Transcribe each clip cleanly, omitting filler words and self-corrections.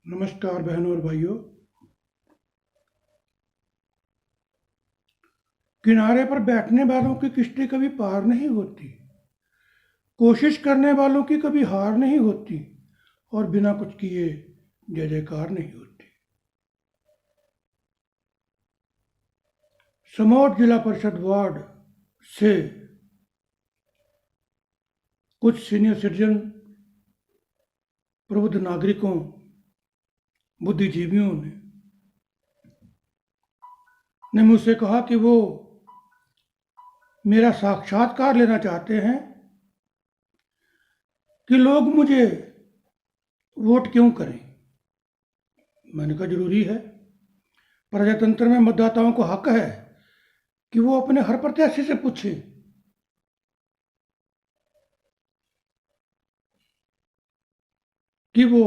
नमस्कार बहनों और भाइयों। किनारे पर बैठने वालों की किश्ती कभी पार नहीं होती। कोशिश करने वालों की कभी हार नहीं होती और बिना कुछ किए जय जयकार नहीं होती। समौट जिला परिषद वार्ड से कुछ सीनियर सिटीजन, प्रबुद्ध नागरिकों, बुद्धिजीवियों ने मुझसे कहा कि वो मेरा साक्षात्कार लेना चाहते हैं कि लोग मुझे वोट क्यों करें। मैंने कहा जरूरी है। प्रजातंत्र में मतदाताओं को हक है कि वो अपने हर प्रत्याशी से पूछे कि वो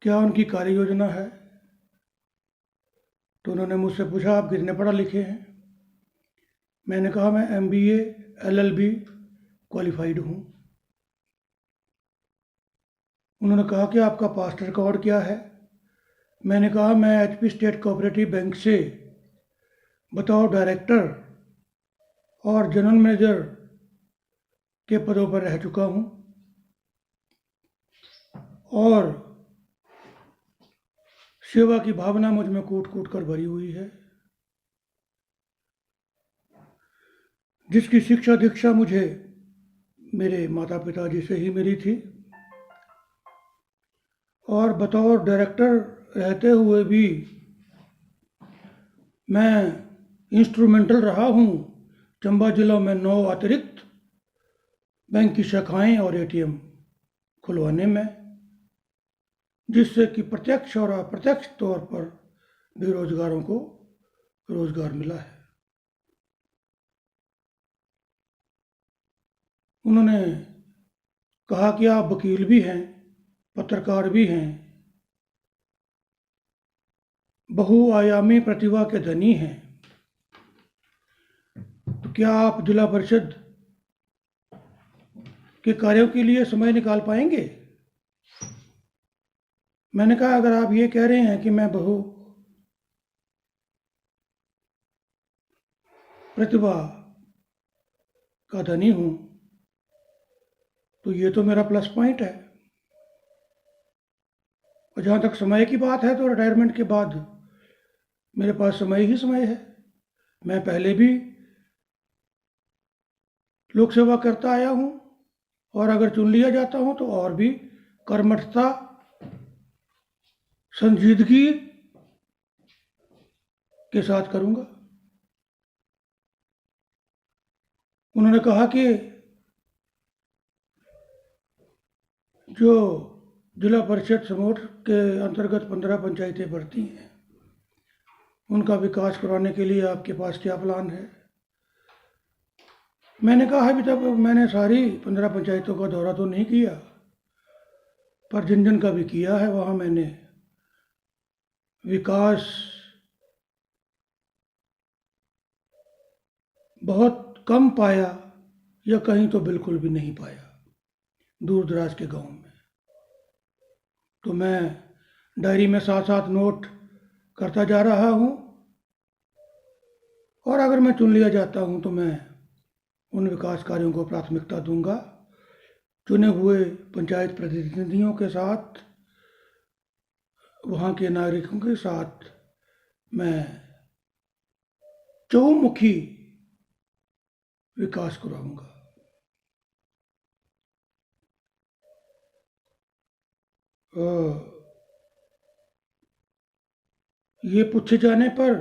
क्या उनकी कार्य योजना है। तो उन्होंने मुझसे पूछा आप कितने पढ़ा लिखे हैं। मैंने कहा मैं MBA LLB क्वालिफाइड हूँ। उन्होंने कहा कि आपका पास्ट रिकॉर्ड क्या है। मैंने कहा मैं HP स्टेट कोऑपरेटिव बैंक से बतौर डायरेक्टर और जनरल मैनेजर के पदों पर रह चुका हूँ और सेवा की भावना मुझ में कूट कूट कर भरी हुई है। जिसकी शिक्षा दीक्षा मुझे मेरे माता पिता जी से ही मिली थी और बतौर डायरेक्टर रहते हुए भी मैं इंस्ट्रूमेंटल रहा हूँ चंबा जिला में 9 अतिरिक्त बैंक की शाखाएं और ATM खुलवाने में, जिससे कि प्रत्यक्ष और अप्रत्यक्ष तौर पर बेरोजगारों को रोजगार मिला है। उन्होंने कहा कि आप वकील भी हैं, पत्रकार भी हैं, बहुआयामी प्रतिभा के धनी हैं, तो क्या आप जिला परिषद के कार्यों के लिए समय निकाल पाएंगे। मैंने कहा अगर आप ये कह रहे हैं कि मैं बहु प्रतिभा का धनी हूं तो ये तो मेरा प्लस पॉइंट है। और जहां तक समय की बात है तो रिटायरमेंट के बाद मेरे पास समय ही समय है। मैं पहले भी लोक सेवा करता आया हूं और अगर चुन लिया जाता हूं तो और भी कर्मठता, संजीदगी के साथ करूंगा। उन्होंने कहा कि जो जिला परिषद समूह के अंतर्गत 15 पंचायतें बढ़ती हैं, उनका विकास करवाने के लिए आपके पास क्या प्लान है। मैंने कहा अभी तक मैंने सारी 15 पंचायतों का दौरा तो नहीं किया, पर जिन जिन का भी किया है वहाँ मैंने विकास बहुत कम पाया या कहीं तो बिल्कुल भी नहीं पाया दूर दराज के गांव में। तो मैं डायरी में साथ साथ नोट करता जा रहा हूँ और अगर मैं चुन लिया जाता हूँ तो मैं उन विकास कार्यों को प्राथमिकता दूंगा। चुने हुए पंचायत प्रतिनिधियों के साथ, वहाँ के नागरिकों के साथ मैं चहुमुखी विकास कराऊंगा। ये पूछे जाने पर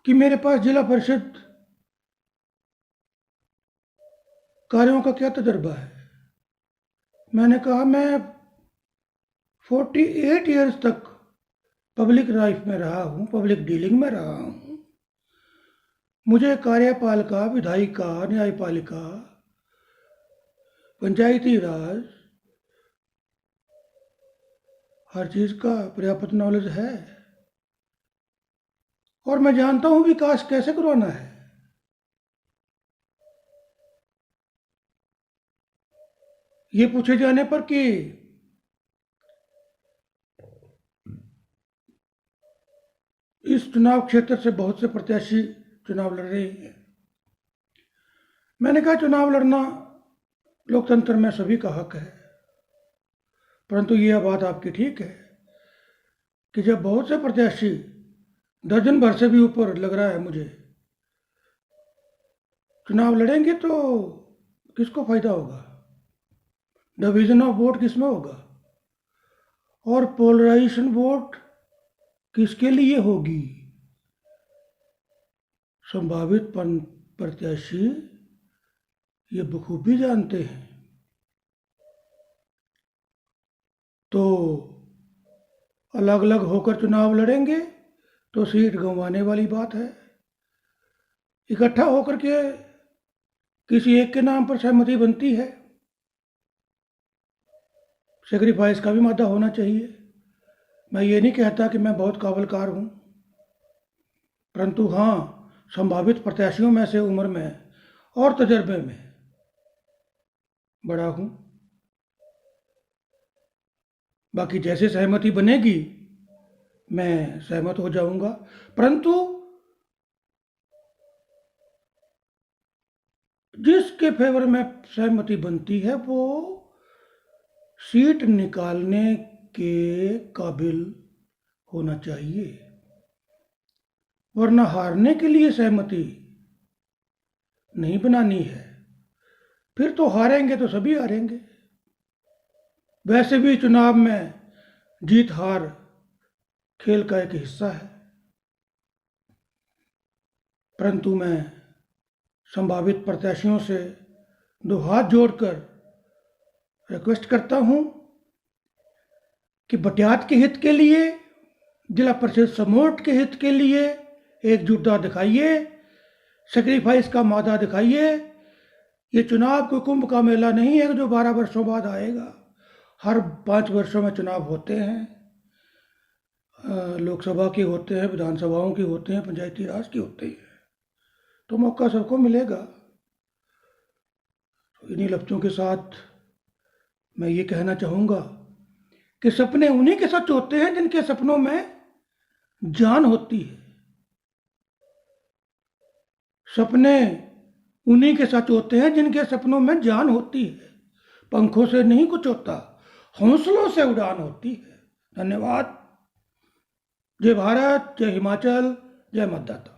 कि मेरे पास जिला परिषद कार्यों का क्या तजर्बा है, मैंने कहा मैं 48 ईयर्स तक पब्लिक लाइफ में रहा हूँ, पब्लिक डीलिंग में रहा हूँ। मुझे कार्यपालिका, विधायिका, न्यायपालिका, पंचायती राज, हर चीज़ का पर्याप्त नॉलेज है और मैं जानता हूँ विकास कैसे करवाना है। ये पूछे जाने पर कि इस चुनाव क्षेत्र से बहुत से प्रत्याशी चुनाव लड़ रहे हैं, मैंने कहा चुनाव लड़ना लोकतंत्र में सभी का हक है, परंतु यह बात आपकी ठीक है कि जब बहुत से प्रत्याशी दर्जन भर से भी ऊपर लग रहा है मुझे चुनाव लड़ेंगे तो किसको फायदा होगा, डिवीजन ऑफ वोट किसमें होगा और पोलराइजेशन वोट किसके लिए होगी। संभावित प्रत्याशी ये बखूबी जानते हैं। तो अलग अलग होकर चुनाव लड़ेंगे तो सीट गंवाने वाली बात है, इकट्ठा होकर के किसी एक के नाम पर सहमति बनती है, सेक्रीफाइस का भी मादा होना चाहिए। मैं ये नहीं कहता कि मैं बहुत काबिलकार हूँ, परंतु हाँ, संभावित प्रत्याशियों में से उम्र में और तजर्बे में बड़ा हूँ। बाकी जैसे सहमति बनेगी मैं सहमत हो जाऊंगा, परंतु जिसके फेवर में सहमति बनती है वो सीट निकालने के काबिल होना चाहिए, वरना हारने के लिए सहमति नहीं बनानी है, फिर तो हारेंगे तो सभी हारेंगे। वैसे भी चुनाव में जीत हार खेल का एक हिस्सा है, परंतु मैं संभावित प्रत्याशियों से दो हाथ जोड़कर रिक्वेस्ट करता हूं कि बटियात के हित के लिए, जिला परिषद समोट के हित के लिए एकजुटता दिखाइए, सेक्रीफाइस का मादा दिखाइए। ये चुनाव कोई कुंभ का मेला नहीं है जो 12 वर्षों बाद आएगा। हर 5 वर्षों में चुनाव होते हैं, लोकसभा के होते हैं, विधानसभाओं के होते हैं, पंचायती राज के होते हैं, तो मौका सबको मिलेगा। तो इन्हीं लफ्ज़ों के साथ मैं ये कहना चाहूँगा कि सपने उन्हीं के सच होते हैं जिनके सपनों में जान होती है। सपने उन्हीं के सच होते हैं जिनके सपनों में जान होती है। पंखों से नहीं कुछ होता, हौसलों से उड़ान होती है। धन्यवाद। जय भारत, जय हिमाचल, जय मतदाता।